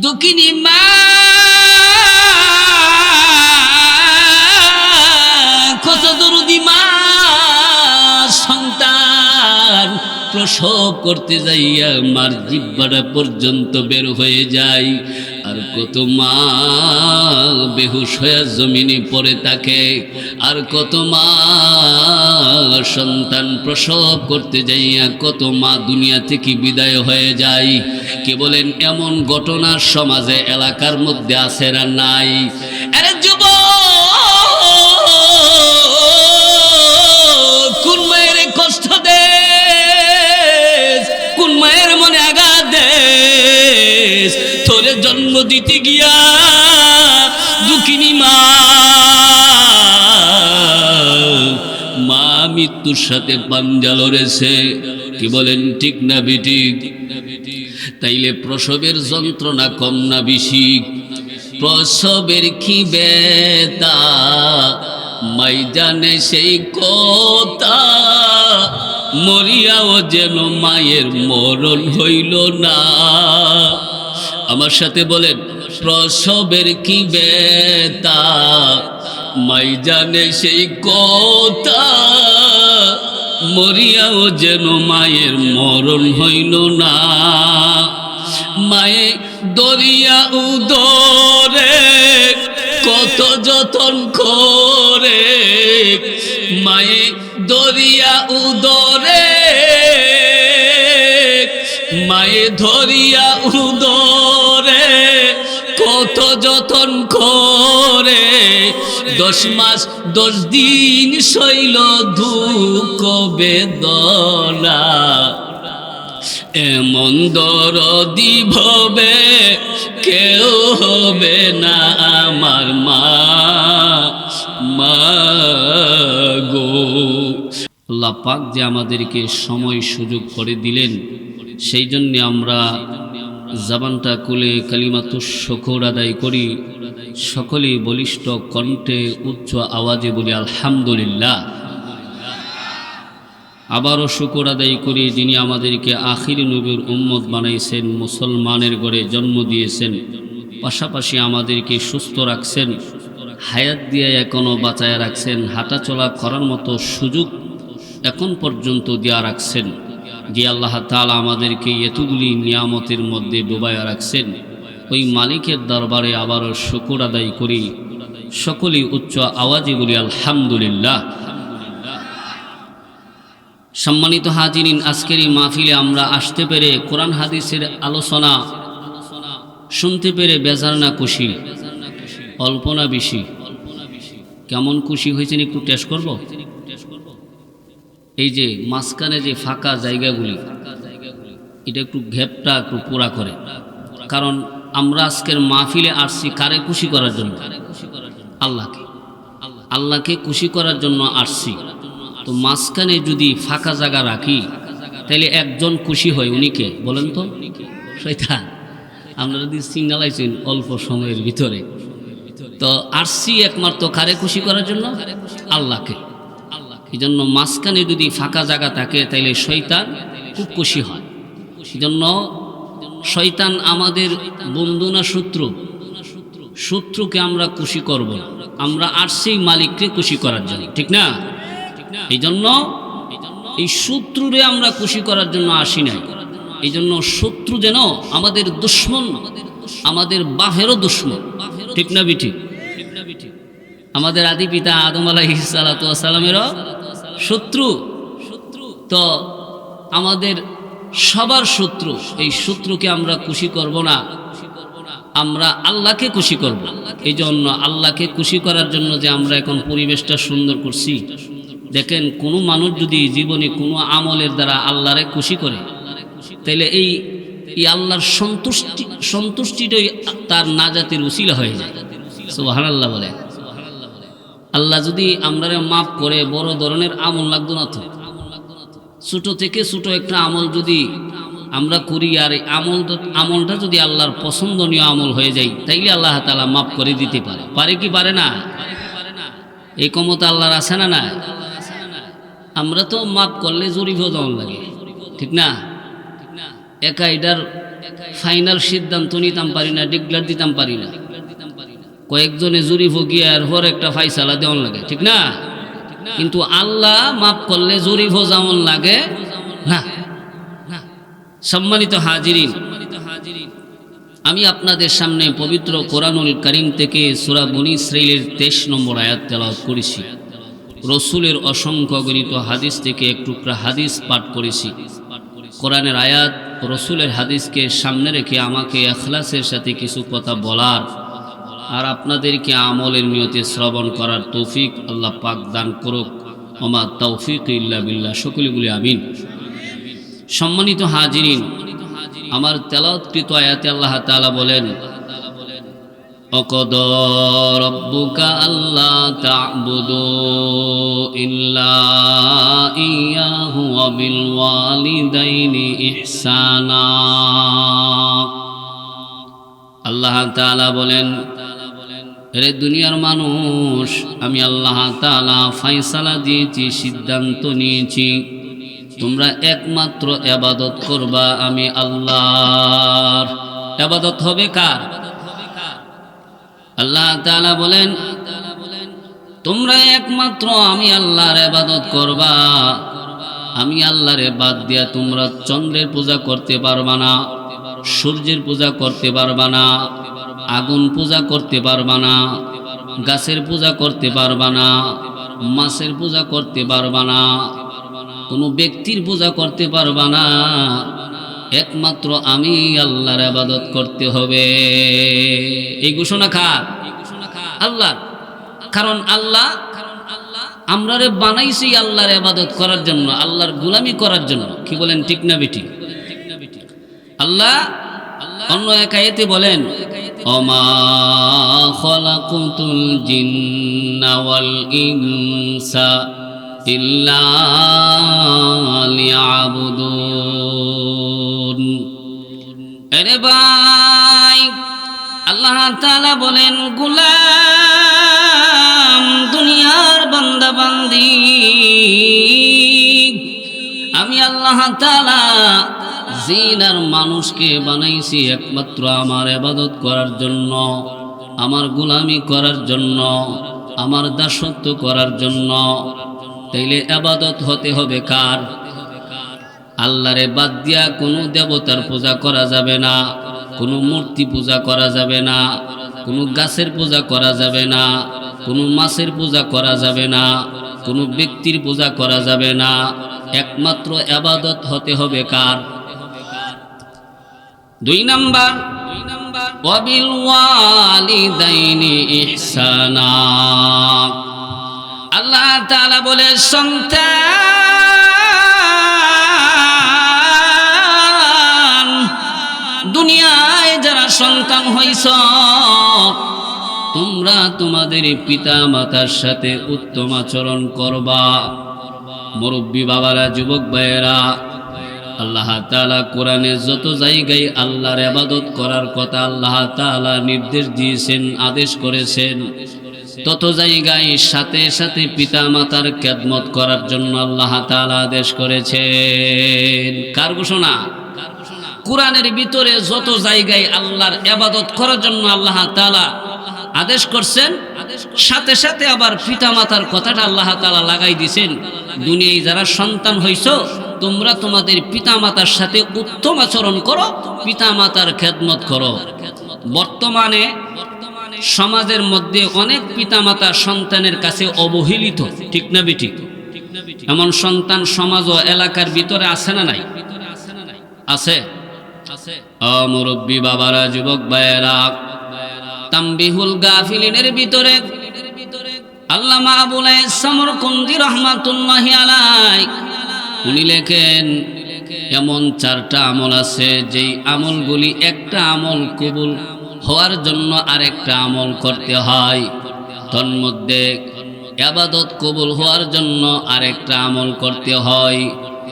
দুঃখিনী মা কত দরদি মা সন্তান প্রসব করতে যাইয়া মার জিহ্বাটা পর্যন্ত বের হয়ে যায়, আর কত মা বেহুশ হয়ে জমিনে পড়ে থাকে, আর কত মা সন্তান প্রসব করতে যাইয়া কত মা দুনিয়া থেকে বিদায় হয়ে যায়। কে বলেন এমন ঘটনা সমাজে এলাকার মধ্যে আছে না নাই? আরে যুবক, কোন মায়ের কষ্ট দে, কোন মায়ের মনে আঘাত দে, তোরে জন্ম দিতে গিয়া দুঃখিনী মা মৃত্যুর সাথে পাঞ্জা লড়েছে। কি বলেন ঠিক না বেঠিক? তাইলে প্রসবের যন্ত্রণা কম না বেশি? প্রসবের কি বেতা মাই জানে সেই কথা, মরিয়াও যেন মায়ের মরণ হইল না। আমার সাথে বলেন, প্রসবের কি বেতা মাই জানে সেই কথা, মরিয়াও যেন মায়ের মরণ হইল না। মায়ে দরিয়া উদরে কত যতন করে, মায়ে দরিয়া উদরে, মায়ে ধরিয়া উদরে কত যতন করে, 10 মাস 10 দিন শৈল দুঃখ বেদনা, এমন দরদি ভবে কেউ হবে না আমার মা, মা গো। আল্লাহ পাক যে আমাদেরকে সময় সুযোগ করে দিলেন, সেই জন্য আমরা জবানটা খুলে কালিমাতুশ শুকর আদায় করি। সকলেই বলিষ্ঠ কণ্ঠে উচ্চ আওয়াজে বলি আলহামদুলিল্লাহ। আবারও শুকর আদায় করি যিনি আমাদেরকে আখির নবীর উম্মত বানাইছেন, মুসলমানের ঘরে জন্ম দিয়েছেন, পাশাপাশি আমাদেরকে সুস্থ রাখছেন, হায়াত দিয়ে এখনও বাঁচায় রাখছেন, হাঁটা চলা করার মতো সুযোগ এখন পর্যন্ত দেয়া রাখছেন। যে আল্লাহ তাআলা আমাদেরকে এতগুলি নিয়ামতের মধ্যে ডুবাইয়া রাখছেন, ওই মালিকের দরবারে আবারও শুকর আদায় করি। সকলেই উচ্চ আওয়াজে বলি আলহামদুলিল্লাহ। সম্মানিত হাজিরিন, আজকের এই মাহফিলে আমরা আসতে পেরে কোরআন হাদিসের আলোচনা শুনতে পেরে বেজার না খুশি? অল্প না বেশি? কেমন খুশি হয়েছেন একটু টেস্ট করব। এই যে মাঝখানে যে ফাঁকা জায়গাগুলি, এটা একটু ঘেপটা একটু পুরা করে, কারণ আমরা আজকের মাহফিলে আসছি কারে খুশি করার জন্য? আল্লাহকে। আল্লাহকে খুশি করার জন্য আসছি। তো মাঝখানে যদি ফাঁকা জায়গা রাখি তাহলে একজন খুশি হয়, উনিকে বলেন তো? শয়তান। আমরা যদি সিগন্যাল আইছেন অল্প সময়ের ভিতরে, তো আসছি একমাত্র কারে খুশি করার জন্য? আল্লাহকে। এই জন্য মাঝখানে যদি ফাঁকা জায়গা থাকে তাইলে শয়তান খুব খুশি হয়। এই জন্য শয়তান আমাদের বন্ধু না শত্রু? শত্রুকে আমরা খুশি করব না, আমরা আসছি মালিককে খুশি করার জন্য, ঠিক না? এই জন্য এই শত্রুরে আমরা খুশি করার জন্য আসি নাই। এই জন্য শত্রু যেন আমাদের দুশ্মন, আমাদের বাপেরও দুশ্মন, ঠিক না বিঠি? আমাদের আদি পিতা আদম আলাইহিস সালাতু ওয়াস সালামেরও শত্রু, তো আমাদের সবার শত্রু। এই শত্রুকে আমরা খুশি করব না, আমরা আল্লাহকে খুশি করব। এই জন্য আল্লাহকে খুশি করার জন্য যে আমরা এখন পরিবেশটা সুন্দর করছি, দেখেন কোনো মানুষ যদি জীবনে কোনো আমলের দ্বারা আল্লাহরে খুশি করে, তাইলে এই আল্লাহর সন্তুষ্টিটাই তার নাজাতের উসিলা হয়ে যায়। সুবহানাল্লাহ বলে। আল্লাহ যদি আমরা মাফ করে, বড় ধরনের আমল লাগতো না তো, ছোট থেকে ছোট একটা আমল যদি আমরা করি, আর আমলটা যদি আল্লাহর পছন্দনীয় আমল হয়ে যায়, তাইলে আল্লাহ তাআলা মাফ করে দিতে পারে। পারে কি পারে না? এই ক্ষমতা আল্লাহর আছে না? না। আমরা তো মাফ করলে জরিফও দেওয়ার লাগে, ঠিক না? একা এটার ফাইনাল সিদ্ধান্ত নিতাম পারি না, ডিক্লার দিতাম পারি না। কয়েকজনে জুরি ফকিয়ে আর হর একটা ফাইসালা দেওয়ান লাগে, ঠিক না? কিন্তু আল্লাহ মাফ করলে জরিফ যেমন লাগে না। সম্মানিত হাজিরিন, আমি আপনাদের সামনে পবিত্র কোরআনুল কারীম থেকে সূরা বনী ইসরাঈলের 23 নম্বর আয়াত তেলাওয়াত করেছি। রসুলের অসংখ্য গণিত হাদিস থেকে এক টুকরা হাদিস পাঠ করেছি। কোরআনের আয়াত, রসুলের হাদিসকে সামনে রেখে আমাকে ইখলাসের সাথে কিছু কথা বলার আর আপনাদেরকে আমলের নিয়তে শ্রবণ করার তৌফিক আল্লাহ পাক দান করুক। ওমা তৌফিক ইল্লা বিল্লাহ, সকলে বলি আমিন। সম্মানিত হাজিরিন, আমার তেলাওয়াতকৃত আয়াতে আল্লাহ তাআলা বলেন, ওয়াকাদা রাব্বুকা আল্লা তা'বুদু ইল্লা ইয়্যাহু ওয়া বিল ওয়ালিদাইনি ইহসানা। আল্লাহ তাআলা বলেন, রে দুনিয়ার মানুষ, আমি আল্লাহ তাআলা ফয়সালা দিয়েছি, সিদ্ধান্ত নিয়েছি, তোমরা একমাত্র ইবাদত করবা আমি আল্লাহর। ইবাদত হবে কার? আল্লাহ তাআলা বলেন, তোমরা একমাত্র আমি আল্লাহর ইবাদত করবা। আমি আল্লাহর বাদ দিয়া তোমরা চন্দ্রের পূজা করতে পারবা না, সূর্যের পূজা করতে পারবা না, আগুন পূজা করতে পারবা না, গাছের পূজা করতে পারবা না, মাছের পূজা করতে পারবা না, কোনো ব্যক্তির পূজা করতে পারবা না। একমাত্র আমি আল্লাহর ইবাদত করতে হবে। এই ঘোষণা কার? আল্লাহর। কারণ আল্লাহ আমরারে বানাইছি আল্লাহর ইবাদত করার জন্য, আল্লাহর গোলামি করার জন্য। কি বলেন, ঠিক না বেটি? আল্লাহ অন্য এক আয়াতে বলেন, ওমা খালাকুতুল জিন্না ওয়াল ইনসা ইল্লা লিয়াবুদুন। আরে ভাই, আল্লাহ তাআলা বলেন, গোলাম, দুনিয়ার বান্দা বান্দি, আমি আল্লাহ তাআলা জিন আর মানুষকে বানাইছি একমাত্র আমার ইবাদত করার জন্য, আমার গোলামি করার জন্য, আমার দাসত্ব করার জন্য। তাইলে ইবাদত হতে হবে কার? আল্লাহরে বাদ দিয়া কোনো দেবতার পূজা করা যাবে না, কোনো মূর্তি পূজা করা যাবে না, কোনো গাছের পূজা করা যাবে না, কোনো মাছের পূজা করা যাবে না, কোনো ব্যক্তির পূজা করা যাবে না। একমাত্র ইবাদত হতে হবে কার? 2 নাম্বার, ওয়াবিল ওয়ালিদাইনি ইহসানা। আল্লাহ তাআলা বলে, সন্তান, দুনিয়ায় যারা সন্তান হইছ, তোমরা তোমাদের পিতা মাতার সাথে উত্তম আচরণ করবা। মুরব্বী বাবারা, যুবক ভাইয়েরা, আল্লাহ তাআলা কোরআনে যত জায়গায় আল্লাহর ইবাদত করার কথা আল্লাহ তাআলা নির্দেশ দিয়েছেন, আদেশ করেছেন, তত জায়গায় সাথে সাথে পিতা মাতার খেদমত করার জন্য আল্লাহ তাআলা আদেশ করেছেন। কার ঘোষণা? কোরআনের ভিতরে যত জায়গায় আল্লাহর ইবাদত করার জন্য আল্লাহ তাআলা আদেশ করছেন, সাথে সাথে আবার পিতা মাতার কথাটা আল্লাহ তাআলা লাগাই দিয়েছেন। দুনিয়ায় যারা সন্তান হইছো, তোমরা তোমাদের পিতা মাতার সাথে উত্তম আচরণ করো, পিতা মাতার খেদমত করো। বর্তমানে সমাজের মধ্যে অনেক পিতা মাতা সন্তানের কাছে অবহেলিত, ঠিক না বেঠিক? এমন সন্তান সমাজ ও এলাকার ভিতরে আছে না নাই? আছে। মুরব্বী বাবারা, যুবক ভাইয়েরা, তানবিহুল গাফিলিনের ভিতরে আল্লামা আবুল আইয়ুব সামরকন্দি রাহমাতুল্লাহি আলাইহি উনি লেখেন, এমন 4টা আমল আছে যেই আমলগুলি একটা আমল কবুল হওয়ার জন্য আরেকটা আমল করতে হয়। তন্মধ্যে ইবাদত কবুল হওয়ার জন্য আরেকটা আমল করতে হয়।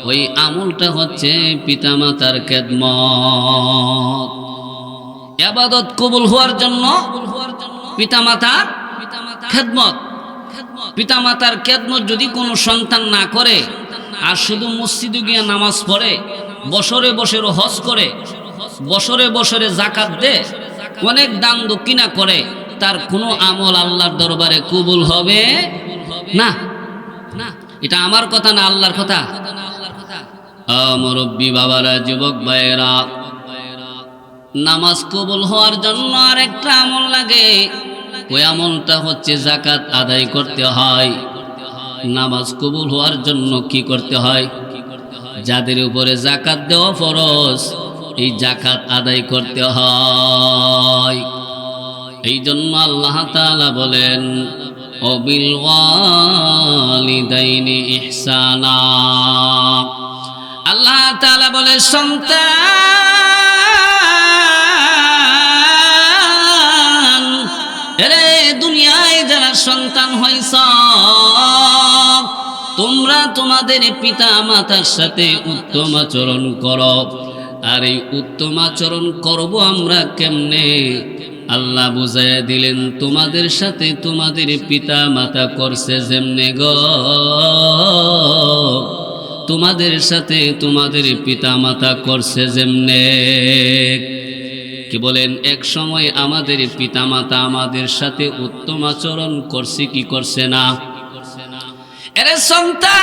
ওই আমলটা হচ্ছে পিতামাতার খেদমত। ইবাদত কবুল হওয়ার জন্য পিতামাতার খেদমত। পিতামাতার খেদমত যদি কোনো সন্তান না করে আর শুধু মসজিদে গিয়ে নামাজ পড়ে, বছরে বছরে হজ করে, বছরে বছরে জাকাত দে, অনেক দান দক্ষিণা করে, তার কোনো আমল আল্লাহর দরবারে কবুল হবে না। এটা আমার কথা না, আল্লাহর কথা। মুরব্বী বাবারা, যুবক ভাইয়েরা, নামাজ কবুল হওয়ার জন্য আর একটা আমল লাগে। ওই আমলটা হচ্ছে যাকাত আদায় করতে হয়। নামাজ কবুল হওয়ার জন্য কি করতে হয়? যাদের উপরে যাকাত দেওয়া ফরজ, এই যাকাত আদায় করতে হয়। এই জন্য আল্লাহ তাআলা বলেন, ওয়াবিল ওয়ালিদাইনি ইহসানা। আল্লাহ তাআলা বলে, সন্তান, এরে দুনিয়ায় যারা সন্তান হইছ, তোমরা তোমাদের পিতা মাতার সাথে উত্তম আচরণ করো। আর এই উত্তম আচরণ করব আমরা কেমনে? আল্লাহ বুঝাইয়া দিলেন, তোমাদের সাথে তোমাদের পিতা মাতা করছে যেমনে গো, তোমাদের সাথে তোমাদের পিতা মাতা করছে যেমনে। কি বলেন? এক সময় আমাদের পিতা মাতা আমাদের সাথে উত্তম আচরণ করছে কি করছে না? এরে সন্তান,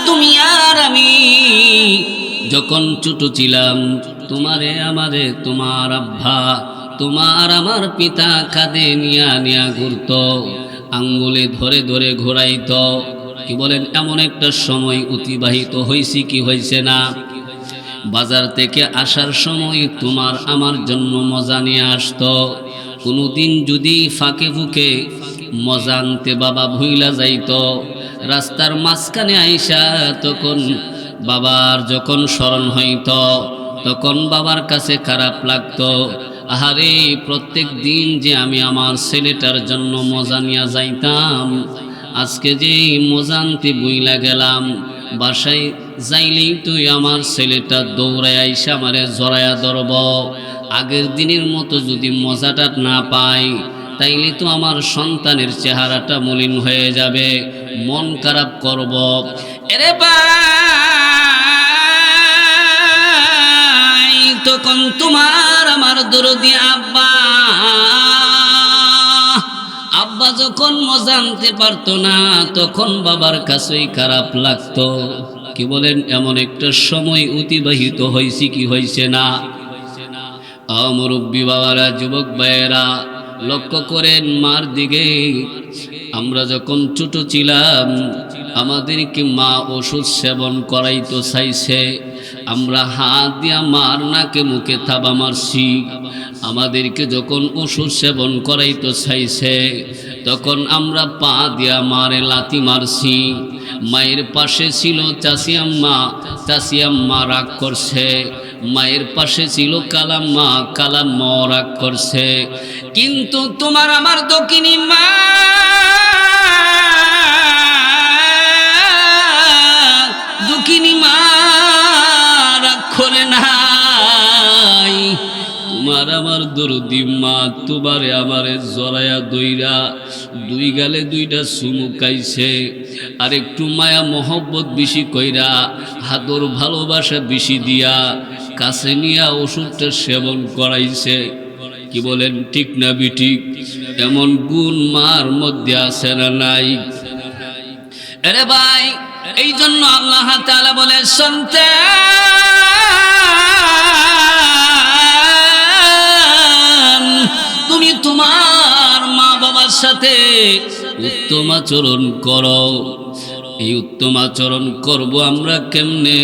তুমি আর আমি যখন ছোট ছিলাম, তোমারে আমারে তোমার আব্বা, তোমার আমার পিতা কাঁধে নিয়া নিয়া ঘুরত, আঙ্গুলে ধরে ধরে ঘোরাইত। কি বলেন? এমন একটা সময় অতিবাহিত হয়েছি কি হয়েছে না? বাজার থেকে আসার সময় তোমার আমার জন্য মজা নিয়ে আসতো। কোনোদিন যদি ফাঁকে ফুঁকে মজা আনতে বাবা ভুইলা যাইত, রাস্তার মাঝখানে আইসা তখন বাবার যখন স্মরণ হইত, তখন বাবার কাছে খারাপ লাগতো। আহারে, প্রত্যেক দিন যে আমি আমার ছেলেটার জন্য মজা নিয়ে যাইতাম, আজকে যে মজা আনতে বইলা গেলাম, বাসায় যাইলেই তুই আমার ছেলেটা দৌড়ায় আইসা আমারে জড়ায়া ধরব। আগের দিনের মতো যদি মজাটা না পাই, তাইলে তো আমার সন্তানের চেহারাটা মলিন হয়ে যাবে, মন খারাপ করব। এরে ভাই, তখন তোমার আমার দরদি আব্বা আব্বা যখন মজা আনতে পারতো না, তখন বাবার কাছেই খারাপ লাগতো। কি বলেন? এমন একটা সময় অতিবাহিত হয়েছে কি হয়েছে না? মুরব্বী বাবারা, যুবক ভাইয়েরা, লক্ষ্য করেন মার দিকে। আমরা যখন ছোট ছিলাম, আমাদেরকে মা ওষুধ সেবন করাইতো চাইছে, আমরা হাত দিয়া মার নাকে মুখে থাবা মারছি। আমাদেরকে যখন ওষুধ সেবন করাইতো চাইছে, তখন আমরা পা দিয়া মারে লাথি মারছি। মায়ের পাশে ছিল চাচি আম্মা, চাচি আম্মা রাগ করছে। মায়ের পাশে ছিল কালাম্মা, কালাম্মা রাগ করছে। কিন্তু তোমার আমার দক্ষিণী মা, দক্ষিণী মা রাগ করে নাই। তোমার আমার দরদি মা তোমারে আমারে জড়ায়া দইরা দুই গালে দুইটা চুমুকাইছে, আর একটু মায়া মহব্বত বেশি কইরা, হাতর ভালোবাসা বেশি দিয়া কাছে নিয়া ওষুধটা সেবন করাইছে। কি বলেন? ঠিক না বিঠিক? এমন গুণ মার মধ্যে আছে না নাই? আরে ভাই, এই জন্য আল্লাহ তাআলা বলে, সন্তান, তুমি তোমার মা বাবার সাথে উত্তম আচরণ করো। এই উত্তম আচরণ করব আমরা কেমনে?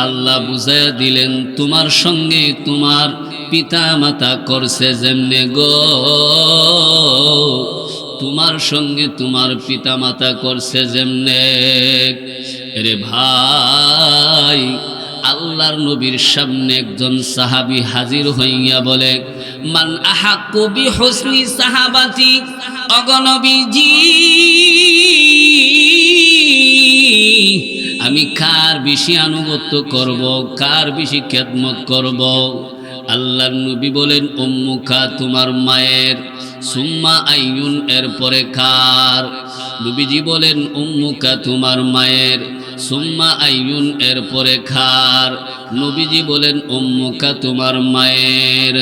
আল্লাহ বুঝাইয়া দিলেন, তোমার সঙ্গে তোমার পিতা মাতা করছে যেমনে গো, তোমার সঙ্গে তোমার পিতা মাতা করছে যেমনে। রে ভাই, আল্লাহর নবীর সামনে একজন সাহাবী হাজির হইয়া বলে, মান আহাক্কু বিহুসনি সাহাবাতি, অগনবীজি, আমি কার বেশি আনুগত্য করব, কার বেশি খেদমত করব? আল্লাহর নবী বলেন, উম্মুকা, তোমার মায়ের, সুম্মা আইয়ুন, এরপরে কার? নবীজি বলেন, উম্মুকা, তোমার মায়ের, সুম্মা আইয়ুন এরপরে খার। নবীজি বলেন উম্মুকা তোমার মায়ের।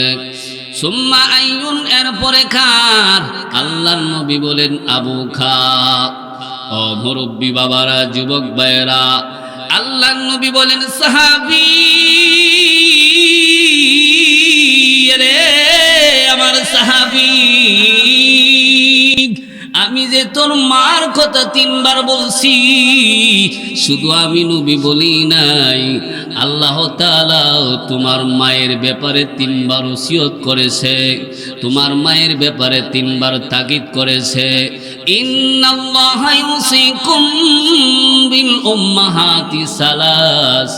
সুম্মা আইয়ুন এরপরে খার। আল্লাহর নবী বলেন আবু খা। ও মুরব্বী বাবারা, যুবক ভাইয়েরা, আল্লাহর নবী বলেন সাহাবী রে, আমার সাহাবী, আমি যে তোর মার কথা 3 বার বলছি, শুধু আমি নবী বলি নাই, আল্লাহ তাআলা তোমার মায়ের ব্যাপারে 3 বার ওসিয়ত করেছে, তোমার মায়ের ব্যাপারে 3 বার তাকিদ করেছে। ইন্নাল্লাহা ইউসিকুম বিল উম্মাহাতি সালাস।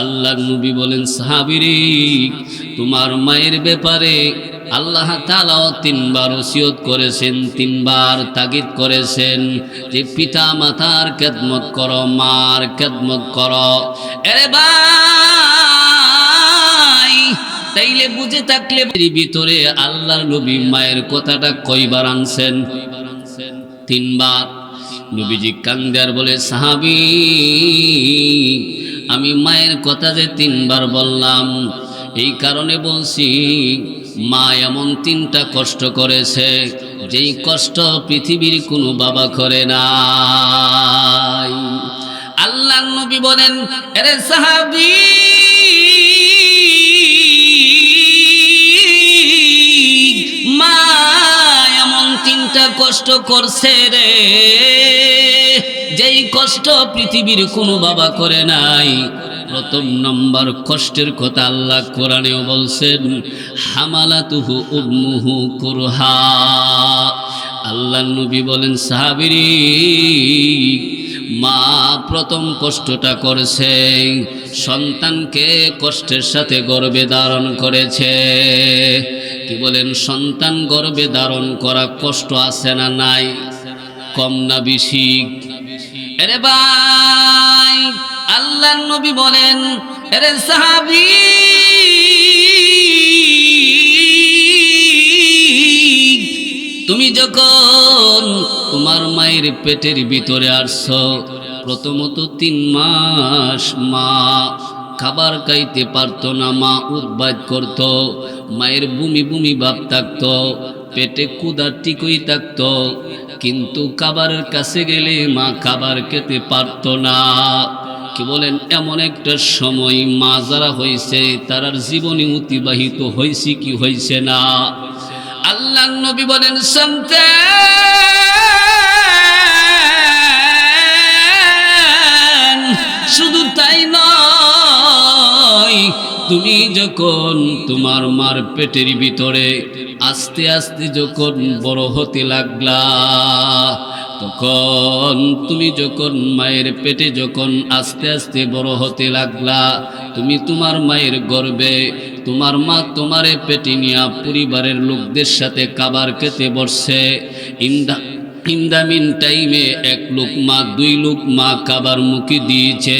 আল্লাহর নবী বলেন সাহাবীরে, তোমার মায়ের ব্যাপারে আল্লাহ তাআলাও 3 বার ওসিয়ত করেছেন, 3 বার তাগিদ করেছেন যে পিতা মাতার খেদমত করো, মার খেদমত করো। আরে ভাই, তাইলে বুঝে থাকলে ভিতরে আল্লাহর নবী মায়ের কথাটা কয়বার আনছেন? 3 বার। নবীজি কান্দার বলে সাহাবী, আমি মায়ের কথা যে 3 বার বললাম, এই কারণে বলছি, মা এমন 3টা কষ্ট করেছে যেই কষ্ট পৃথিবীর কোনো বাবা করে নাই। আল্লাহর নবী বলেন আরে সাহাবী, মা এমন 3টা কষ্ট করছে রে, যেই কষ্ট পৃথিবীর কোনো বাবা করে নাই। প্রথম নম্বর কষ্টের কথা আল্লাহ কোরআনেও বলছেন, হামালাতুহু উম্মুহু কুরহা। আল্লাহর নবী বলেন সাহাবীরে, মা প্রথম কষ্টটা করেছে, সন্তানকে কষ্টের সাথে গর্ভে ধারণ করেছে। কি বলেন? সন্তান গর্ভে ধারণ করা কষ্ট আছে না নাই? কম না বেশি? আরে ভাই, আল্লাহর নবী বলেন আরে সাহাবী, তুমি যখন তোমার মায়ের পেটের ভিতরে আসছো, প্রথমত 3 মাস মা খাবার খাইতে পারতো না, মা উদ্বাদ করত, মায়ের বমি বমি ভাব থাকতো, পেটে ক্ষুধা ঠিকই থাকতো, কিন্তু খাবারের কাছে গেলে মা খাবার খেতে পারতো না। কি বলেন? এমন একটা সময় মা যারা হয়েছে তারার জীবনে অতিবাহিত হয়েছে কি হয়েছে না? আল্লাহর নবী বলেন সন্তান, শুধু তাই নয়, তুমি যখন তোমার মার পেটের ভিতরে আস্তে আস্তে যখন বড় হতে লাগলা, তখন তুমি যখন মায়ের পেটে যখন আস্তে আস্তে বড় হতে লাগলা, তুমি তোমার মায়ের গর্ভে, তোমার মা তোমারে পেটে নিয়া পরিবারের লোকদের সাথে খাবার খেতে বসছে। ইন্দামিন টাইমে 1 লোকমা 2 লোকমা খাবার মুখে দিয়েছে,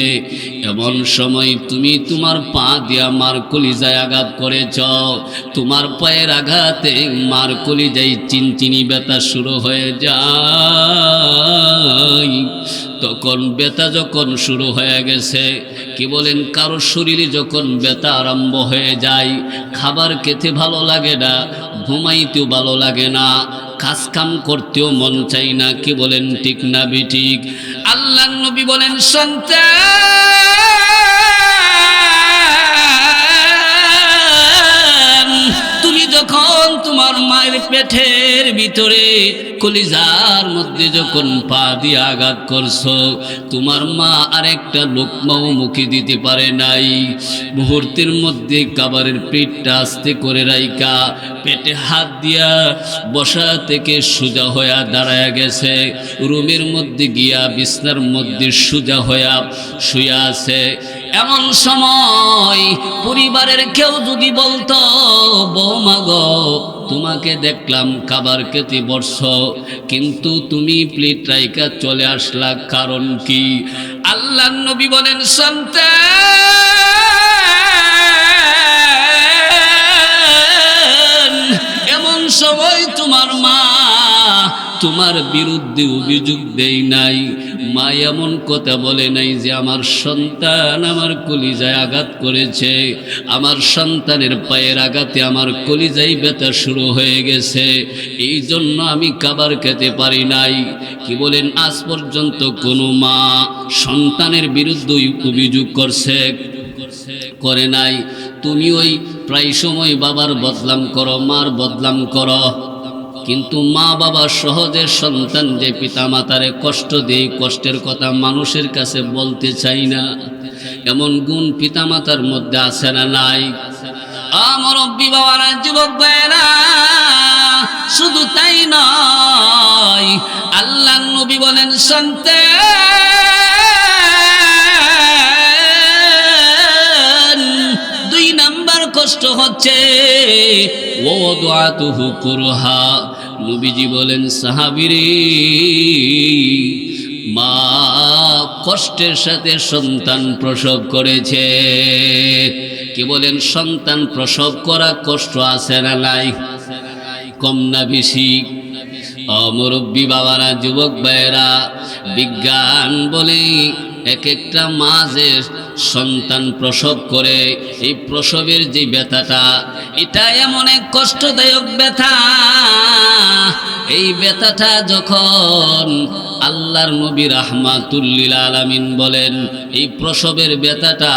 এমন সময় তুমি তোমার পা দিয়া মার কলিজায় আঘাত করেছ। তোমার পায়ের আঘাতে মার কলিজায় চিনচিনি ব্যথা শুরু হয়ে যায়। তখন ব্যথা যখন শুরু হয়ে গেছে, কি বলেন, কারো শরীরে যখন ব্যথা আরম্ভ হয়ে যায়, খাবার খেতে ভালো লাগে না, ঘুমাইতেও ভালো লাগে না, কাজ কাম করতেও মন চাই না। কি বলেন? ঠিক না বেঠিক? আল্লাহর নবী বলেন সন্তান, তুমি যখন তোমার মায়ের পেটের ভিতরে কলিজার মধ্যে যখন পা দিয়ে আঘাত করছো, তোমার মা আরেকটা লোকমাও মুখে দিতে পারে নাই। মুহূর্তের মধ্যে খাবারের পেটটা আস্তে করে রাইকা পেটে হাত দিয়া বসা থেকে সোজা হইয়া দাঁড়ায়া গেছে, রুমের মধ্যে গিয়া বিছনার মধ্যে সোজা হইয়া শুয়ে আছে। এমন সময় পরিবারের কেউ যদি বলতো, বৌমা গো, তোমাকে দেখলাম খাবার খেতে বসছো, কিন্তু তুমি প্লেট রাইকা চলে আসলা, কারণ কি? আল্লাহর নবী বলেন সন্তান, এমন সময় তোমার মা তোমার বিরুদ্ধে অভিযোগ দেই নাই, মা এমন কথা বলে নাই যে আমার সন্তান আমার কলিজায় আঘাত করেছে, আমার সন্তানের পায়ের আঘাতে আমার কলিজায় ব্যথা শুরু হয়ে গেছে, এই জন্য আমি খাবার খেতে পারি নাই। কি বলেন, আজ পর্যন্ত কোনো মা সন্তানের বিরুদ্ধে অভিযোগ করছে? করে নাই। তুমি ওই প্রায় সময় বাবার বদনাম করো, মার বদনাম করো, কিন্তু মা বাবা সহজে সন্তান যে পিতা মাতারে কষ্ট দেয়, কষ্টের কথা মানুষের কাছে বলতে চাই না, এমন গুণ পিতা মাতার মধ্যে আছে না নাই? মুরব্বি বাবারা, যুবক ভাইরা, শুধু তাই নয়, আল্লাহর নবী বলেন সন্তান দুই নাম্বার কষ্ট হচ্ছে ওয়াদাতুহু কুরহা। নবীজি বলেন সাহাবীরে, মা কষ্টের সাথে সন্তান প্রসব করেছে। কি বলেন, সন্তান প্রসব করা কষ্ট আছে না নাই? কম না বেশি? মুরব্বি বাবারা, যুবক ভাইয়েরা, বিজ্ঞান বলে এক একটা মা যে সন্তান প্রসব করে, এই প্রসবের যে ব্যথাটা, এটা এমন এক কষ্টদায়ক ব্যথা। এই ব্যথাটা যখন আল্লাহর নবী রাহমাতুল লিল আলামিন বলেন, এই প্রসবের ব্যথাটা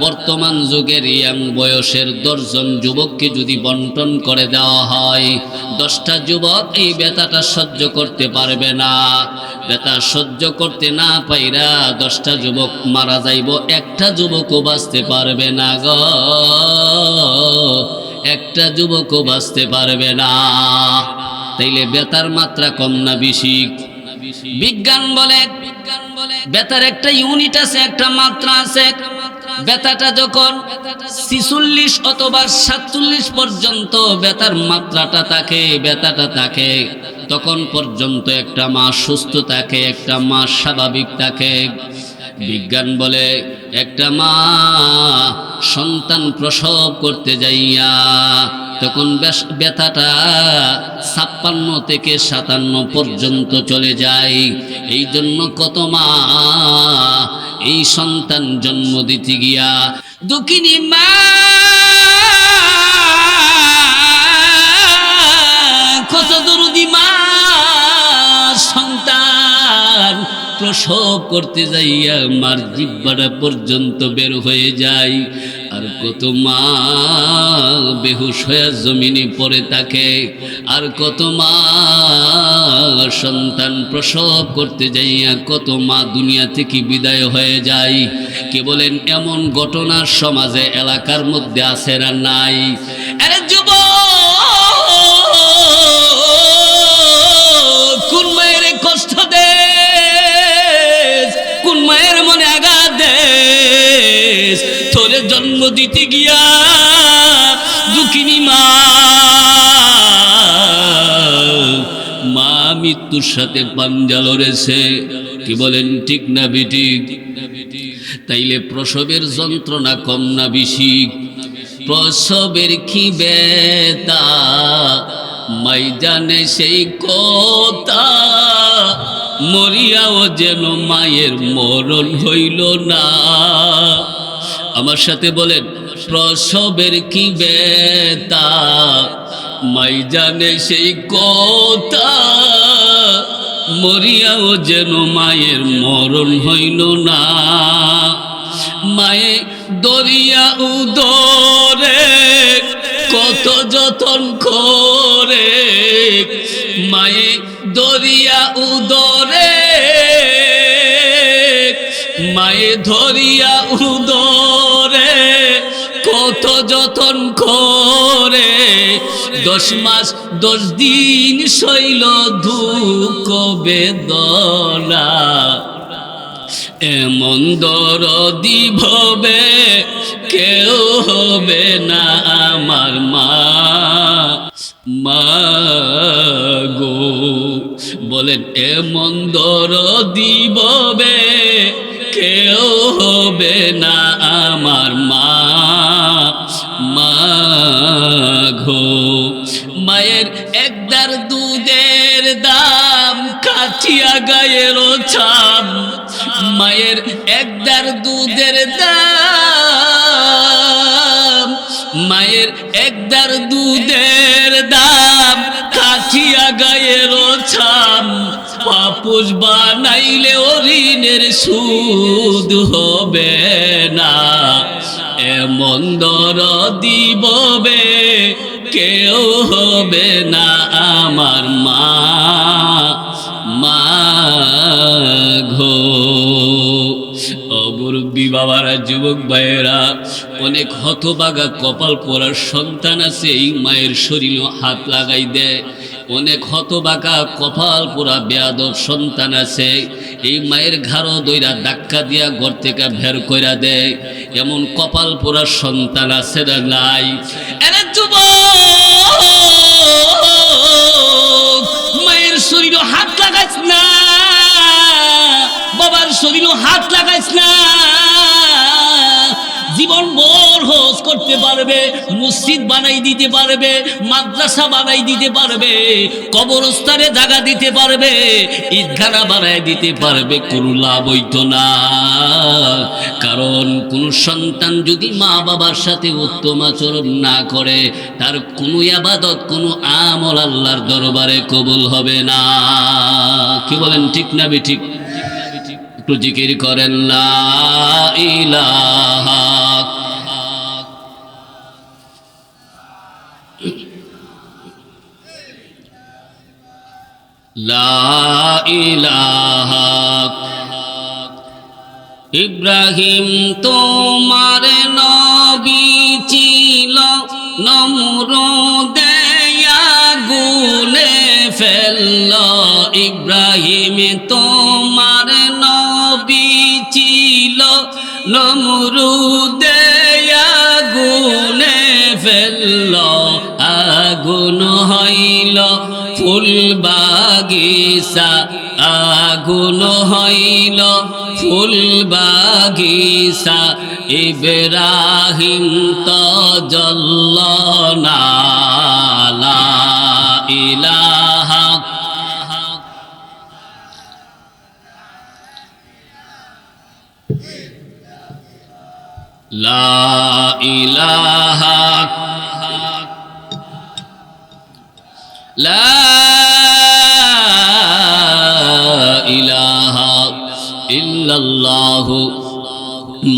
বর্তমান যুগের ইয়াং বয়সের 10 জন যুবককে যদি বন্টন করে দেওয়া হয়, 10টা যুবক এই ব্যথাটা সহ্য করতে পারবে না। ব্যথা সহ্য করতে না পাইরা 10টা যুবক মারা যাইব, একটা যুবকও বাঁচতে পারবে না গো, একটা যুবকও বাঁচতে পারবে না। তাইলে ব্যথার মাত্রা কম না বেশি? বিজ্ঞান বলে ব্যথার একটা ইউনিট আছে, একটা মাত্রা আছে। ব্যথাটা যখন 46 অথবা 47 পর্যন্ত ব্যথার মাত্রাটা থাকে, ব্যথাটা থাকে, তখন পর্যন্ত একটা মা সুস্থ থাকে, একটা মা স্বাভাবিক থাকে। বিজ্ঞান বলে একটা মা সন্তান প্রসব করতে যাইয়া তখন ব্যথাটা 56 থেকে 57 পর্যন্ত চলে যায়। এই জন্য কত মা এই সন্তান জন্ম দিতে গিয়া দুঃখিনী মা, কত দরদি মা, সন্তান প্রসব করতে যাইয়া মার জিহ্বাটা পর্যন্ত বের হয়ে যায়। আর কত মা বেহুশ হয়ে জমিনে পড়ে থাকে, আর কত মা সন্তান প্রসব করতে যাইয়া কত মা দুনিয়া থেকে বিদায় হয়ে যায়। কে বলেন, এমন ঘটনা সমাজে এলাকার মধ্যে আছে না নাই? আরে যুবক, কোন মায়ের কষ্ট দে, কোন মায়ের মনে আঘাত দে, তোরে জন্ম দিতে গিয়া দুঃখিনী মা মৃত্যুর সাথে পাঞ্জা লড়েছে। কি বলেন, ঠিক না বেঠিক? তাইলে প্রসবের যন্ত্রণা কম না বেশি? প্রসবের কি ব্যথা মাই জানে সেই কথা, মরিয়াও যেন মায়ের মরণ হইল না। আমার সাথে বলেন, প্রসবের কি ব্যথা মাই জানে সেই কথা, মরিয়াও যেন মায়ের মরণ হইল না। মায়ে দরিয়া উদরে কত যতন করে, মায়ে দরিয়া উদরে, মায়ে ধরিয়া উদরে কত যতন করে, 10 মাস 10 দিন সইল দুঃখ বেদনা। এমন দরদি ভবে কেউ হবে না আমার মা, মা গো। বলেন, এমন দরদি ভবে কেউ হবে না আমার মা, মা গো। মায়ের একদার দুধের দাম কাঠিয়া গায়ের ছাপ, মায়ের একদার দুধের দাম, মায়ের একদার দুধের দাম, কাঠিয়া গায়ের ছাপ, পাপুষ বানাইলে ঋণের সুদ হবে না, এমন দরদি ববে কেউ হবে না আমার মা, মা ঘো। মুরব্বী বাবারা, যুবক ভাইয়েরা, অনেক হতভাগা কপাল পোড়ার সন্তান আছে, এই মায়ের শরীরে হাত লাগাই দেয়। অনেক হতভাগা কপাল পোড়া বেয়াদব সন্তান আছে, এই মায়ের ঘাড়ো দইরা ধাক্কা দিয়া ঘর থেকে বের কইরা দেয়। এমন কপাল পোড়া সন্তান আছে না নাই? এরে যুবক, মায়ের শরীরে হাত লাগাইস না, বাবার শরীরে হাত লাগাইস না। জীবন ভর হজ করতে পারবে, মসজিদ বানাই দিতে পারবে, মাদ্রাসা বানাই দিতে পারবে, কবরস্থানে জায়গা দিতে পারবে, ঈদগাহ বানাই দিতে পারবে, কোনো লাভ হইতো না। কারণ কোন সন্তান যদি মা বাবার সাথে উত্তম আচরণ না করে, তার কোনো ইবাদত, কোনো আমল আল্লাহর দরবারে কবুল হবে না। কি বলেন, ঠিক না বেঠিক? একটু জিকির করেন, লা ইলাহা, লা ইলাহা। ইব্রাহিম তোমার নবী ছিল, নমরুদে আগুনে ফেলল। ইব্রাহিম তোমার নবী ছিল, নমরুদে আগুনে ফেলল। আগুন হইল ফুল বাগিচা, আগুন হইল ফুল বাগিচা। ইব্রাহিম তো জ্বলল না। লা ইলাহা, লা ইলাহা, লা ইলাহা ইল্লাল্লাহু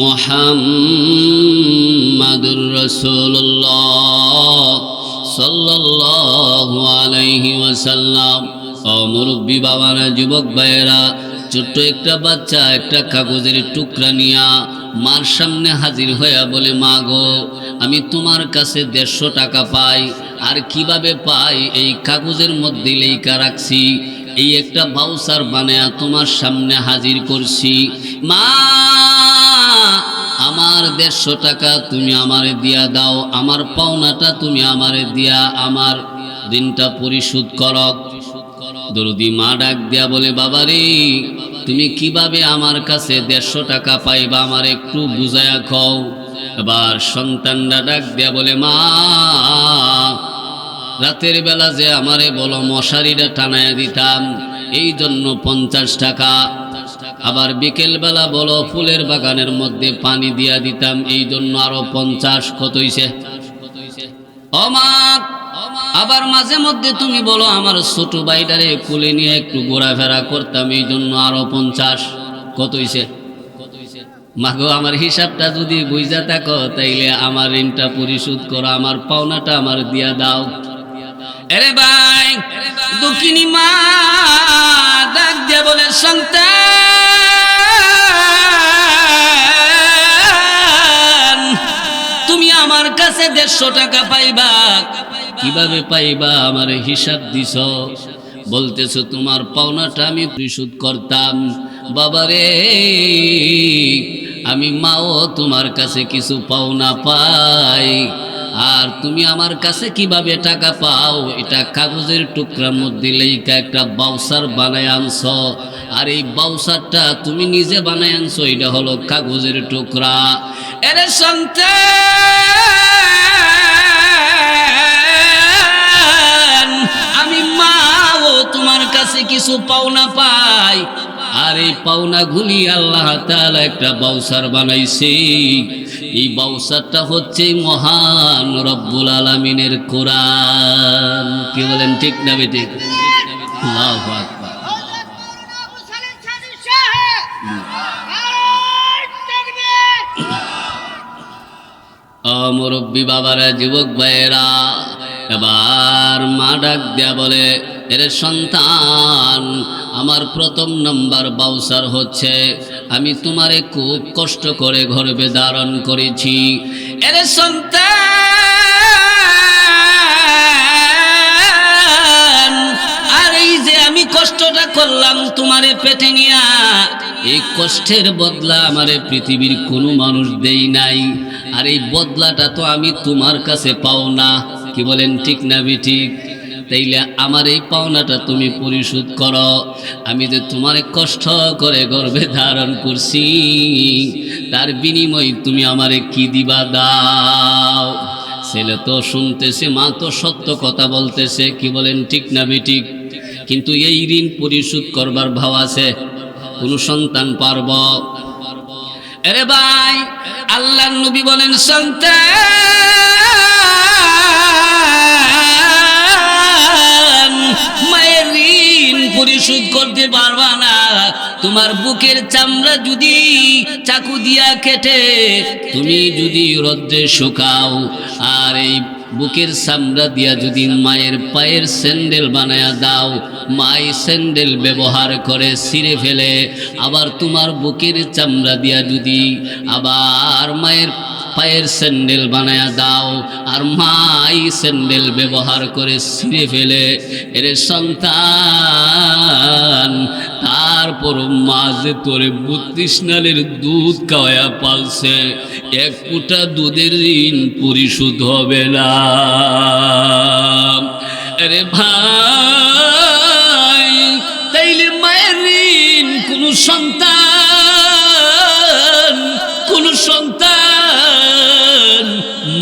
মুহাম্মাদুর রাসূলুল্লাহ সাল্লাল্লাহু আলাইহি ওয়াসাল্লাম। ও মুরব্বী বাবারা, যুবক ভাইয়েরা, ছোট্ট একটা বাচ্চা একটা কাগজের টুকরা নিয়া মার সামনে হাজির হইয়া বলে, মা গো, আমি তোমার কাছে 150 টাকা পাই। আর কিভাবে পাই? এই কাগজের মধ্যে লেখা রাখছি, এই একটা বাউচার বানায়া তোমার সামনে হাজির করছি। মা, আমার 150 টাকা তুমি আমারে দিয়া দাও, আমার পাওনাটা তুমি আমারে দিয়া আমার ঋণটা পরিশোধ করো। দরদি মা ডাক দিয়া বলে, বাবারে, তুমি কিভাবে আমার কাছে 150 টাকা পাইবা, আমার একটু বুঝায়া খাও। এবার সন্তানরা ডাক দিয়া বলে, মা, রাতের বেলা যে আমারে বলো মশারিটা টানায়া দিতাম, এই জন্য 50 টাকা। আবার বিকেল বেলা বলো ফুলের বাগানের মধ্যে পানি দিয়া দিতাম, এই জন্য আরো 50। কত হইছে? ও মা, আবার মাঝে মধ্যে তুমি বলো আমার ছোট ভাইটারে কোলে নিয়ে একটু ঘোরাফেরা করতাম, এই জন্য আরো 50। কত হইছে? মাগো, আমার হিসাবটা যদি বুঝা থাকো, তাইলে আমার ঋণটা পরিশোধ করো, আমার পাওনাটা আমার দিয়া দাও। আরে ভাই, দুঃখিনী মা ডাক দিয়া বলে, সন্তান, তুমি আমার কাছে 150 টাকা পাইবা, কিভাবে পাইবা? আমার হিসাব দিছ, বলতেছো তোমার পাওনাটা আমি পরিশোধ করতাম। বাবারে, আমি মাও তোমার কাছে কিছু পাওনা পাই, আর তুমি আমার কাছে কিভাবে টাকা পাও? এটা কাগজের টুকরার মধ্যে লেখা একটা বাউচার বানায় আনছ, আর এই বাউচারটা তুমি নিজে বানায় আনছো, এটা হলো কাগজের টুকরা। এরে সন্তান, আমি মাও তোমার কাছে কিছু পাওনা পাই, আর এই পাওনাগুলি আল্লাহ তাআলা একটা বাউসার বানাইছে। এই বাউসারটা হচ্ছে মহান রব্বুল আলামিনের কোরআন। কি বলেন ঠিক না বেঠিক? আল্লাহু আকবার। মুরব্বী বাবারা, যুবক ভাইয়েরা, এবার মা ডাক দেয়া বলে, এর সন্তান, আমার প্রথম নাম্বার বাউসার হচ্ছে আমি তোমারে খুব কষ্ট করে গর্ভে ধারণ করেছি। এর সন্তান, আর এই যে আমি কষ্টটা করলাম তোমারে পেটে নিয়া, এই কষ্টের বদলা আমারে পৃথিবীর কোনো মানুষ দেই নাই। আর এই বদলাটা তো আমি তোমার কাছে পাও না। কি বলেন ঠিক না বেঠিক? তাইলে আমার এই পাওনাটা তুমি পরিশোধ করো। আমি যে তোমারে কষ্ট করে গর্ভে ধারণ করছি, তার বিনিময়ে তুমি আমারে কি দিবা দাও। ছেলে তো শুনতেছে, মা তো সত্য কথা বলতেছে। কি বলেন ঠিক না বেঠিক? কিন্তু এই ঋণ পরিশোধ করবার ভাব আছে কোন সন্তান পারব? আরে ভাই, আল্লাহর নবী বলেন, সন্তান, মায়ের ঋণ পরিশোধ করতে পারবা না। তোমার বুকের চামড়া যদি চাকু দিয়া কেটে তুমি যদি রোদ্রে শুকাও, আর এই বুকের চামড়া দিয়া যদি মায়ের পায়ের স্যান্ডেল বানায়া দাও, মাই স্যান্ডেল ব্যবহার করে ছিঁড়ে ফেলে, আবার তোমার বুকের চামড়া দিয়া যদি আবার মায়ের পায়ের স্যান্ডেল বানায়া দাও, আর মাই স্যান্ডেল ব্যবহার করে ছিঁড়ে ফেলে, এর সন্তান, তারপর মা যে তোরে 32 নালের দুধ খাওয়ায়া পালছে, এক ফুটা দুধের ঋণ পরিশোধ হবে না। আরে ভাই, তাইলে মায়ের ঋণ কোন সন্তান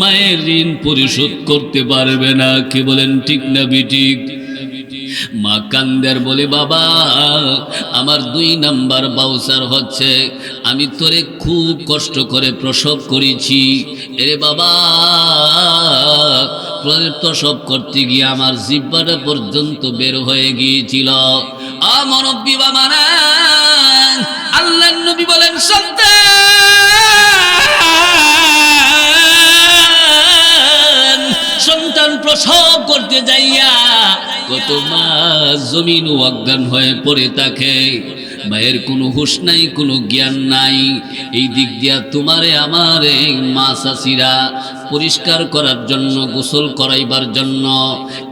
মায়ের ঋণ পরিশোধ করতে পারবে না। কি বলেন ঠিক না বেঠিক? মা কান্দার বলে, বাবা, আমার 2 নাম্বার বাউসার হচ্ছে আমি তোরে খুব কষ্ট করে প্রসব করেছি। এরে বাবা, প্রসব করতে গিয়ে আমার জিহ্বাটা পর্যন্ত বের হয়ে গিয়েছিল। মুরব্বি বাবারা, আল্লাহর নবী বলেন, সন্তান প্রসব করতে যাইয়া কত মা জমিন অজ্ঞান হয়ে পড়ে থাকে। মায়ের কোনো হুঁশ নাই, কোনো জ্ঞান নাই। এই দিক দিয়া তোমারে আমারে মা চাচিরা পরিষ্কার করার জন্য, গোসল করাইবার জন্য,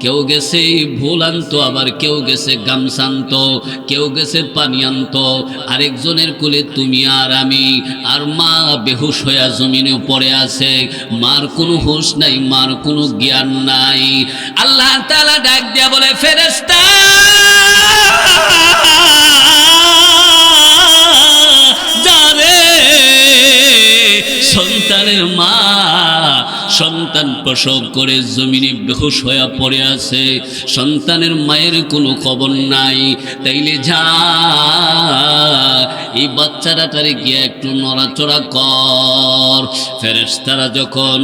কেউ গেছে ভুল আনতো, আবার কেউ গেছে গামছা আনতো, কেউ গেছে পানি আনতো। আরেকজনের কোলে তুমি আর আমি, আর মা বেহুশ হইয়া জমিনে পড়ে আছে। মার কোনো হুঁশ নাই, মার কোনো জ্ঞান নাই। আল্লাহ তাআলা ডাক দিয়া বলে, ফেরেশতা, সন্তানের মা সন্তান প্রসব করে জমিনে বেহুশ হয়ে পড়ে আছে, সন্তানের মায়ের কোনো খবর নাই। তাইলে যা, এই বাচ্চাটারে গিয়ে একটু নড়াচড়া কর। ফেরেশতারা যখন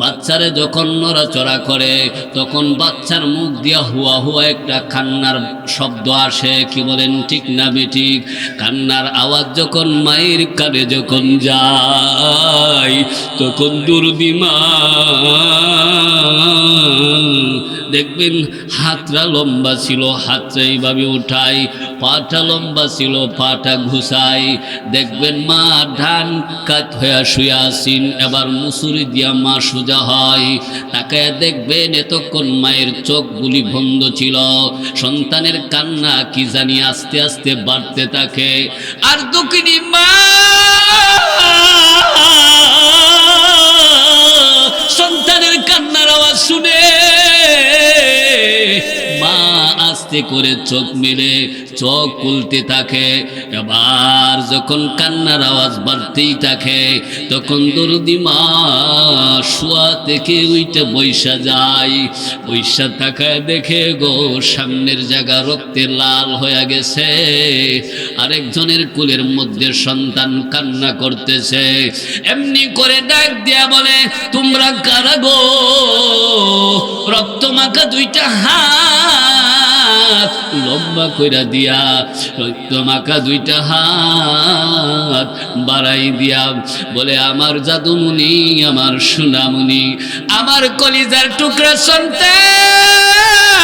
বাচ্চারে যখন নড়াচড়া করে, তখন বাচ্চার মুখ দিয়া হুয়া হুয়া একটা কান্নার শব্দ আসে। কি বলেন ঠিক না বেঠিক? কান্নার আওয়াজ যখন মায়ের কানে যখন যায়, তখন দুর্দিমা দেখবেন হাতটা লম্বা ছিল, হাতটা এইভাবে উঠাই, পাটা লম্বা ছিল, পাটা ঘুষাই। দেখবেন মা ডান কাত হইয়া শুয়ে আসিন, এবার মুসুরি দিয়া মা সোজা হয়। তাকায় দেখবেন এতক্ষণ মায়ের চোখগুলি বন্ধ ছিল। সন্তানের কান্না কি জানি আস্তে আস্তে বাড়তে থাকে। আর দুঃখিনী মা সন্তানের কান্নার আওয়াজ শুনে মা আস্তে আস্তে করে চোখ মেলে চোখ খুলতে থাকে। এবার যখন কান্নার আওয়াজ বাড়তেই থাকে তখন দরদি মা শোয়া থেকে উইটা বৈশা যায়। বৈশা তাকায় দেখে গো সামনের জায়গা রক্তে লাল হয়ে গেছে, আরেকজনের কুলের মধ্যে সন্তান কান্না করতেছে। এমনি করে ডাক দিয়া বলে, তোমরা কারা গো? রক্ত মাখা দুইটা হাত লম্বা কইরা দিয়া, রক্ত মাখা দুইটা হাত বাড়াই দিয়া বলে, আমার জাদুমণি, আমার সোনামণি, আমার কলিজার টুকরা সন্তান,